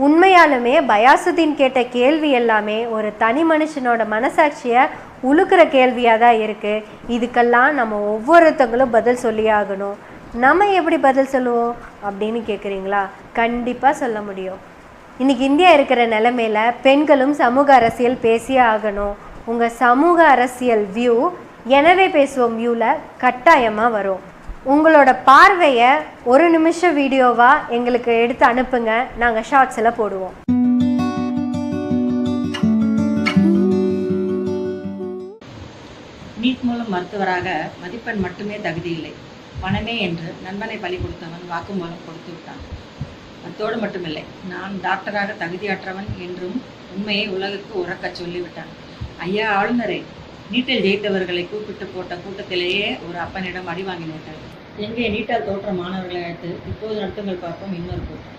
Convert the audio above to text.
உண்மையாலுமே பயாசுதீன் கேட்ட கேள்வி எல்லாமே ஒரு தனி மனுஷனோட மனசாட்சியை உழுக்கிற கேள்வியாக தான் இருக்குது. இதுக்கெல்லாம் நம்ம ஒவ்வொருத்தங்களும் பதில் சொல்லியாகணும். நம்ம எப்படி பதில் சொல்லுவோம் அப்படின்னு கேட்குறீங்களா? கண்டிப்பாக சொல்ல முடியும். இன்றைக்கி இந்தியா இருக்கிற நிலைமையில் பெண்களும் சமூக அரசியல் பேசியே ஆகணும். உங்கள் சமூக அரசியல் வியூ எனவே பேசுவோம் வியூவில் கட்டாயமாக வரும். உங்களோட பார்வையை ஒரு நிமிஷம் வீடியோவாக எங்களுக்கு எடுத்து அனுப்புங்க, நாங்கள் ஷார்ட்ஸில் போடுவோம். நீட் மூலம் மருத்துவராக மதிப்பெண் மட்டுமே தகுதி இல்லை, பணமே என்று நண்பனை பலி கொடுத்தவன் வாக்குமூலம் கொடுத்து விட்டான். அத்தோடு மட்டுமில்லை, நான் டாக்டராக தகுதியற்றவன் என்றும் உண்மையை உலகுக்கு உறக்க சொல்லிவிட்டான். ஐயா ஆளுநரே, நீட்டில் ஜெயித்தவர்களை கூப்பிட்டு போட்ட கூட்டத்திலேயே ஒரு அப்பனிடம் அடி வாங்கினீர்கள். எங்கே நீட்டால் தோற்ற மாணவர்களை அழைத்து இப்போது நடத்துங்கள் பார்ப்போம் இன்னொரு கூட்டம்.